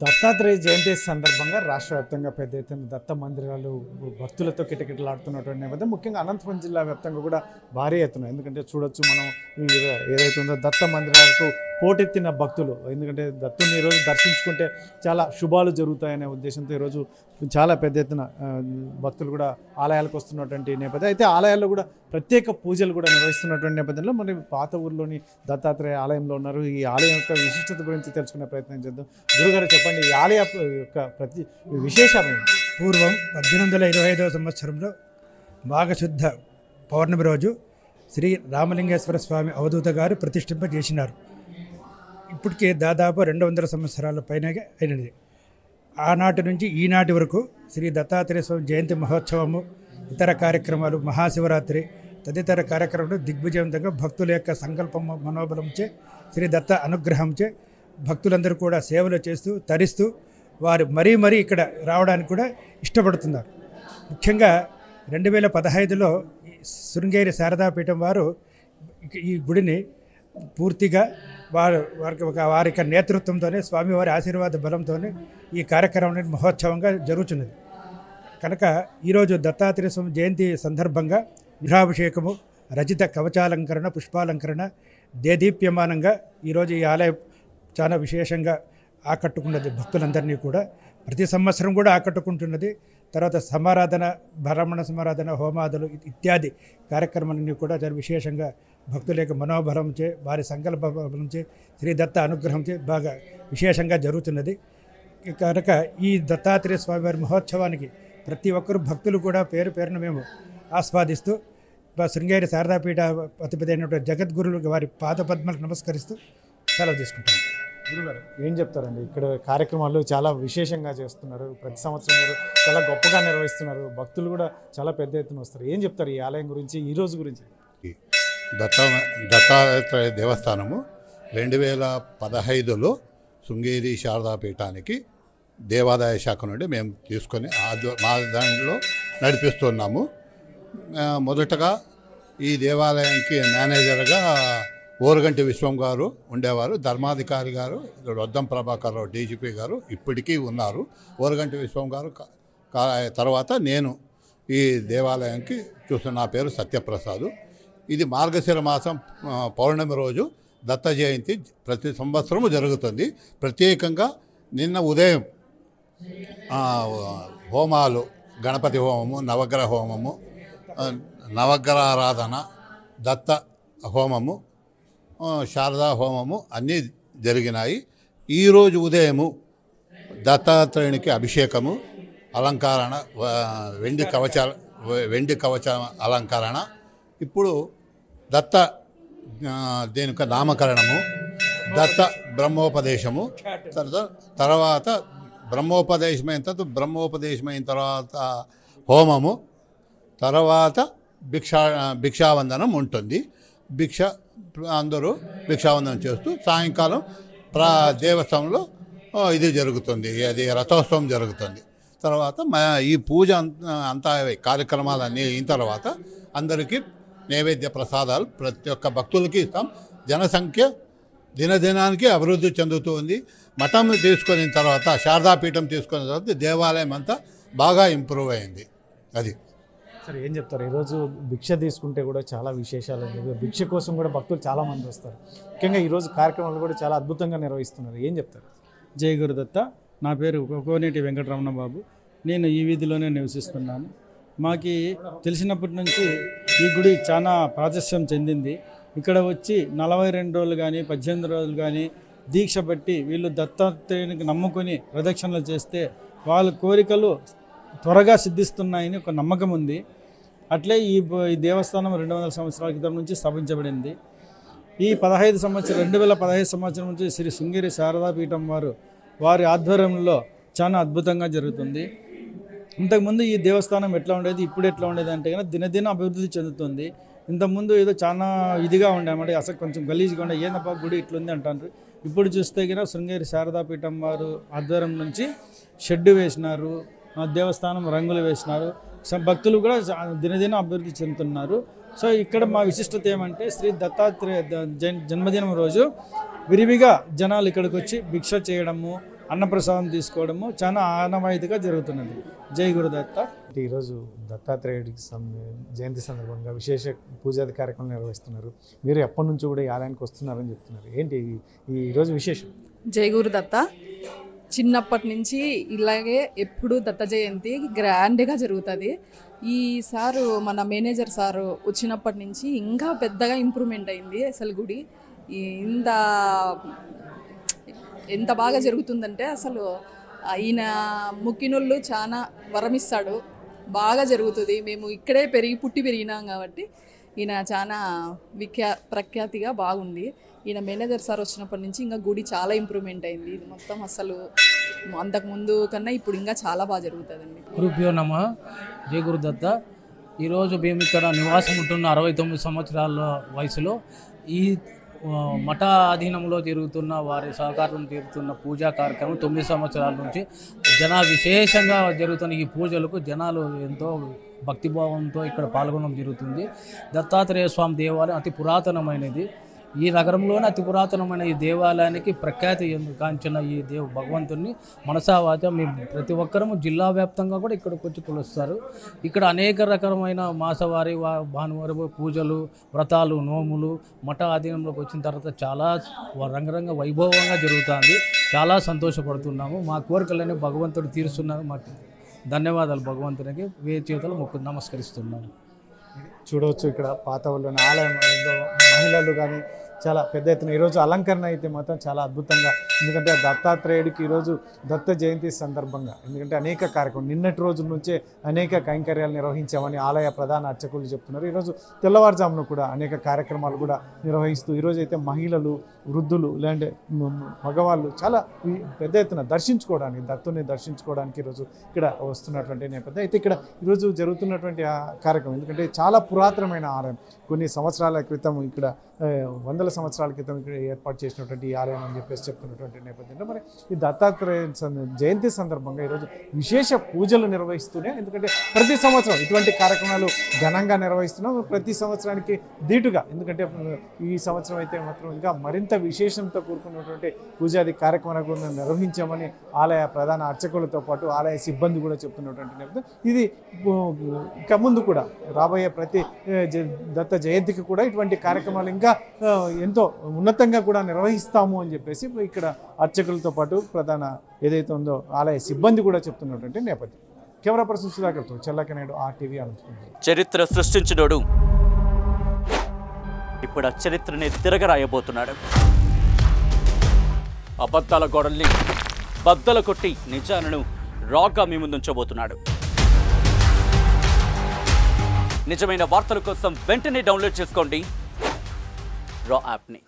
దత్తాత్రేయ జయంతి సందర్భంగా రాష్ట్ర వ్యాప్తంగా పెద్ద ఎత్తున దత్త మందిరాలు భక్తులతో కిటకిటలాడుతున్నటువంటి నేపథ్యం ముఖ్యంగా అనంతపురం జిల్లా వ్యాప్తంగా కూడా భారీ ఎత్తున ఎందుకంటే చూడొచ్చు మనం ఏదైతే ఉందో దత్త మందిరాలకు పోటెత్తిన భక్తులు ఎందుకంటే దత్తుని ఈరోజు దర్శించుకుంటే చాలా శుభాలు జరుగుతాయనే ఉద్దేశంతో ఈరోజు చాలా పెద్ద ఎత్తున భక్తులు కూడా ఆలయాలకు వస్తున్నటువంటి నేపథ్యం అయితే ఆలయాల్లో కూడా ప్రత్యేక పూజలు కూడా నిర్వహిస్తున్నటువంటి నేపథ్యంలో మరి పాత ఊరిలోని దత్తాత్రేయ ఆలయంలో ఉన్నారు. ఈ ఆలయం యొక్క విశిష్టత గురించి తెలుసుకునే ప్రయత్నం చేద్దాం. గురుగారు చెప్పండి, ఈ ఆలయ యొక్క విశేషాలు పూర్వం 1825వ సంవత్సరంలో మాఘశుద్ధ పౌర్ణమి రోజు శ్రీ రామలింగేశ్వర స్వామి అవధూత గారు ప్రతిష్ఠింపజేసినారు. ఇప్పటికే దాదాపు 200 సంవత్సరాల పైన అయినది. ఆనాటి నుంచి ఈనాటి వరకు శ్రీ దత్తాత్రేయ స్వామి జయంతి మహోత్సవము, ఇతర కార్యక్రమాలు, మహాశివరాత్రి తదితర కార్యక్రమాలు దిగ్విజయవంతంగా భక్తుల యొక్క సంకల్పం మనోబలంచే శ్రీ దత్త అనుగ్రహంచే భక్తులందరూ కూడా సేవలు చేస్తూ తరిస్తూ వారు మరీ ఇక్కడ రావడానికి కూడా ఇష్టపడుతున్నారు. ముఖ్యంగా 2015లో శృంగేరి శారదాపీఠం వారు ఈ గుడిని పూర్తిగా వారి నేతృత్వంతోనే స్వామివారి ఆశీర్వాద బలంతోనే ఈ కార్యక్రమం మహోత్సవంగా జరుగుతున్నది. కనుక ఈరోజు దత్తాత్రేయ స్వామి జయంతి సందర్భంగా గృహాభిషేకము, రచిత కవచాలంకరణ, పుష్పాలంకరణ దేదీప్యమానంగా ఈరోజు ఈ ఆలయం చాలా విశేషంగా ఆకట్టుకున్నది. భక్తులందరినీ కూడా ప్రతి సంవత్సరం కూడా ఆకట్టుకుంటున్నది. తర్వాత సమారాధన, బ్రాహ్మణ సమారాధన, హోమాదులు ఇత్యాది కార్యక్రమాలన్నీ కూడా చాలా విశేషంగా భక్తుల యొక్క మనోబలంచే, వారి సంకల్ప బలంచే, శ్రీ దత్త అనుగ్రహంచే బాగా విశేషంగా జరుగుతున్నది. కనుక ఈ దత్తాత్రేయ స్వామివారి మహోత్సవానికి ప్రతి ఒక్కరు భక్తులు కూడా పేరున మేము ఆస్వాదిస్తూ శృంగేరి శారదాపీఠ అధిపతి అయినటువంటి జగద్గురువులు వారి పాదపద్మలకు నమస్కరిస్తూ సెలవు తీసుకుంటాం. గురుగారు ఏం చెప్తారండి? ఇక్కడ కార్యక్రమాలు చాలా విశేషంగా చేస్తున్నారు. ప్రతి సంవత్సరం మీరు చాలా గొప్పగా నిర్వహిస్తున్నారు. భక్తులు కూడా చాలా పెద్ద ఎత్తున వస్తారు. ఏం చెప్తారు ఈ ఆలయం గురించి, ఈ రోజు గురించి? దత్తాత్రేయ దేవస్థానము 2015లో శృంగేరి శారదాపీఠానికి దేవాదాయ శాఖ నుండి మేము తీసుకొని మా దాంట్లో నడిపిస్తున్నాము. మొదటగా ఈ దేవాలయానికి మేనేజర్గా ఓరగంటి విశ్వం గారు ఉండేవారు. ధర్మాధికారి గారు రొద్దం ప్రభాకర్ రావు డీజీపీ గారు ఇప్పటికీ ఉన్నారు. ఓరగంటి విశ్వం గారు తర్వాత నేను ఈ దేవాలయానికి చూస్తున్న. నా పేరు సత్యప్రసాదు. ఇది మార్గశిర మాసం పౌర్ణమి రోజు దత్త జయంతి ప్రతి సంవత్సరము జరుగుతుంది. ప్రత్యేకంగా నిన్న ఉదయం హోమాలు, గణపతి హోమము, నవగ్రహ హోమము, నవగ్రహారాధన, దత్త హోమము, శారదా హోమము అన్నీ జరిగినాయి. ఈరోజు ఉదయము దత్తాత్రేయునికి అభిషేకము, అలంకరణ, వెండి కవచ అలంకరణ, ఇప్పుడు దత్త దేనికి నామకరణము, దత్త బ్రహ్మోపదేశము, తర్వాత బ్రహ్మోపదేశమైన తర్వాత హోమము, తర్వాత భిక్షావందనం ఉంటుంది. అందరూ భిక్షావందనం చేస్తూ సాయంకాలం దేవస్థానంలో ఇది జరుగుతుంది, అది రథోత్సవం జరుగుతుంది. తర్వాత ఈ పూజ అంతా కార్యక్రమాలన్నీ అయిన తర్వాత అందరికీ నైవేద్య ప్రసాదాలు ప్రతి ఒక్క భక్తులకి ఇస్తాం. జనసంఖ్య దినదినానికి అభివృద్ధి చెందుతూ ఉంది. మఠం తీసుకున్న తర్వాత, శారదాపీఠం తీసుకున్న తర్వాత దేవాలయం అంతా బాగా ఇంప్రూవ్ అయింది. అది సరే, ఏం చెప్తారు? ఈరోజు భిక్ష తీసుకుంటే కూడా చాలా విశేషాలు. భిక్ష కోసం కూడా భక్తులు చాలామంది వస్తారు. ముఖ్యంగా ఈరోజు కార్యక్రమాలు కూడా చాలా అద్భుతంగా నిర్వహిస్తున్నారు. ఏం చెప్తారు? జై గురుదత్త. నా పేరు కోనేటి వెంకటరమణ బాబు. నేను ఈ వీధిలోనే నివసిస్తున్నాను. మాకు తెలిసినప్పటి నుంచి ఈ గుడి చాలా ప్రాశస్త్యం చెందింది. ఇక్కడ వచ్చి 42 రోజులు కానీ 18 రోజులు కానీ దీక్ష బట్టి వీళ్ళు దత్తాత్రేయునికి నమ్ముకొని ప్రదక్షిణలు చేస్తే వాళ్ళ కోరికలు త్వరగా సిద్ధిస్తున్నాయని ఒక నమ్మకం ఉంది. అట్లే ఈ దేవస్థానం 200 సంవత్సరాల క్రితం నుంచి స్థాపించబడింది. ఈ 2015 సంవత్సరం నుంచి శ్రీ శృంగేరి శారదాపీఠం వారి ఆధ్వర్యంలో చాలా అద్భుతంగా జరుగుతుంది. ఇంతకుముందు ఈ దేవస్థానం ఎట్లా ఉండేది, ఇప్పుడు ఎట్లా ఉండేది అంటే కనుక దినదిన అభివృద్ధి చెందుతుంది. ఇంతకుముందు ఏదో చాలా ఇదిగా ఉండేమాట, అసలు కొంచెం గలీజ్గా ఉండే, ఏందప్ప గుడి ఇట్లుంది అంటారు. ఇప్పుడు చూస్తే కనుక శృంగేరి శారదాపీఠం వారు ఆధ్వర్యం నుంచి షెడ్డు వేసినారు, దేవస్థానం రంగులు వేసినారు. భక్తులు కూడా దినదిన అభివృద్ధి చెందుతున్నారు. సో ఇక్కడ మా విశిష్టత ఏమంటే శ్రీ దత్తాత్రేయ జన్మదినం రోజు విరివిగా జనాలు ఇక్కడికి వచ్చి భిక్ష చేయడము, అన్నప్రసాదం తీసుకోవడము చాలా ఆనవాయితీగా జరుగుతున్నది. జై గురుదత్త. ఈరోజు దత్తాత్రేయుడికి జయంతి సందర్భంగా విశేష పూజాది కార్యక్రమం నిర్వహిస్తున్నారు. మీరు ఎప్పటి నుంచి కూడా ఈ ఆలయానికి వస్తున్నారని చెప్తున్నారు. ఏంటి ఈరోజు విశేషం? జై గురుదత్త. చిన్నప్పటి నుంచి ఇలాగే ఎప్పుడు దత్త జయంతి గ్రాండ్గా జరుగుతుంది. ఈ సారు మన మేనేజర్ సారు వచ్చినప్పటి నుంచి ఇంకా పెద్దగా ఇంప్రూవ్మెంట్ అయింది. అసలు గుడి ఎంత బాగా జరుగుతుందంటే అసలు ఈయన ముక్కినోళ్ళు చాలా వరమిస్తాడు. బాగా జరుగుతుంది. మేము ఇక్కడే పుట్టి పెరిగినాం కాబట్టి ఈయన చాలా ప్రఖ్యాతిగా బాగుంది. ఈయన మేనేజర్ సార్ వచ్చినప్పటి నుంచి ఇంకా గుడి చాలా ఇంప్రూవ్మెంట్ అయింది. ఇది మొత్తం అసలు అంతకుముందు కన్నా ఇప్పుడు ఇంకా చాలా బాగా జరుగుతుందండి. గురుభ్యో నమః. జై గురుదత్త. ఈరోజు మేము ఇక్కడ నివాసం ఉంటున్న 69 సంవత్సరాల వయసులో ఈ మఠ అధీనంలో జరుగుతున్న వారి సహకారం జరుగుతున్న పూజా కార్యక్రమం 9 సంవత్సరాల నుంచి విశేషంగా జరుగుతున్న ఈ పూజలకు జనాలు ఎంతో భక్తిభావంతో ఇక్కడ పాల్గొనడం జరుగుతుంది. దత్తాత్రేయ స్వామి దేవాలయం అతి పురాతనమైనది. ఈ నగరంలోనే అతి పురాతనమైన ఈ దేవాలయానికి ప్రఖ్యాతి కాంచిన ఈ భగవంతుని మనసావాచ మేము ప్రతి ఒక్కరము జిల్లా వ్యాప్తంగా కూడా ఇక్కడికి వచ్చి కొలుస్తారు. ఇక్కడ అనేక రకమైన మాసవారి భానువారి పూజలు, వ్రతాలు, నోములు మఠ ఆధీనంలోకి వచ్చిన తర్వాత చాలా రంగరంగ వైభవంగా జరుగుతుంది. చాలా సంతోషపడుతున్నాము. మా కోరికలన్నీ భగవంతుడు తీరుస్తున్నారు. మాకు ధన్యవాదాలు. భగవంతునికి చేతులు నమస్కరిస్తున్నాము. చూడవచ్చు ఇక్కడ పాత ఊళ్ళోని ఆలయంలో మహిళలు కానీ చాలా పెద్ద ఎత్తున ఈరోజు అలంకరణ అయితే మాత్రం చాలా అద్భుతంగా. ఎందుకంటే దత్తాత్రేయుడికి ఈరోజు దత్త జయంతి సందర్భంగా ఎందుకంటే అనేక కార్యక్రమం నిన్నటి రోజుల నుంచే అనేక కైంకర్యాలు నిర్వహించామని ఆలయ ప్రధాన అర్చకులు చెప్తున్నారు. ఈరోజు తెల్లవారుజామున కూడా అనేక కార్యక్రమాలు కూడా నిర్వహిస్తూ ఈరోజు అయితే మహిళలు, వృద్ధులు లేదంటే మగవాళ్ళు చాలా పెద్ద ఎత్తున దత్తుని దర్శించుకోవడానికి ఈరోజు ఇక్కడ వస్తున్నటువంటి నేపథ్యం. అయితే ఇక్కడ ఈరోజు జరుగుతున్నటువంటి కార్యక్రమం ఎందుకంటే చాలా పురాతనమైన ఆలయం. కొన్ని సంవత్సరాల క్రితం ఇక్కడ వందల సంవత్సరాల క్రితం ఇక్కడ ఏర్పాటు చేసినటువంటి ఈ ఆలయం అని చెప్పేసి చెప్తున్నటువంటి నేపథ్యంలో మరి ఈ దత్తాత్రేయ జయంతి సందర్భంగా ఈరోజు విశేష పూజలు నిర్వహిస్తూనే ఎందుకంటే ప్రతి సంవత్సరం ఇటువంటి కార్యక్రమాలు ఘనంగా నిర్వహిస్తున్నాం. ప్రతి సంవత్సరానికి ధీటుగా ఎందుకంటే ఈ సంవత్సరం అయితే మాత్రం ఇంకా మరింత విశేషంతో కూడుకున్నటువంటి పూజాది కార్యక్రమాలు నిర్వహించామని ఆలయ ప్రధాన అర్చకులతో పాటు ఆలయ సిబ్బంది కూడా చెప్తున్నటువంటి నేపథ్యం. ఇది ఇక ముందు కూడా రాబోయే ప్రతి దత్త జయంతికి కూడా ఇటువంటి కార్యక్రమాలు ఇంకా ఎంతో ఉన్నతంగా కూడా నిర్వహిస్తాము అని చెప్పేసి ఇక్కడ అర్చకులతో పాటు ప్రధాన ఏదైతే ఉందో ఆలయ సిబ్బంది కూడా చెప్తున్నటువంటి నేపథ్యం. కెమెరా పర్సన్ సుధాకర్తో చెల్లకనేడు RTV అనుకుంటుంది. చరిత్ర సృష్టించినోడు ఇప్పుడు ఆ చరిత్రని తిరగరాయబోతున్నాడు. అబద్ధాల గోడల్ని బద్దలు కొట్టి నిజాలను రాగా మీ ముందుంచబోతున్నాడు. నిజమైన వార్తల కోసం వెంటనే డౌన్లోడ్ చేసుకోండి రా యాప్ని.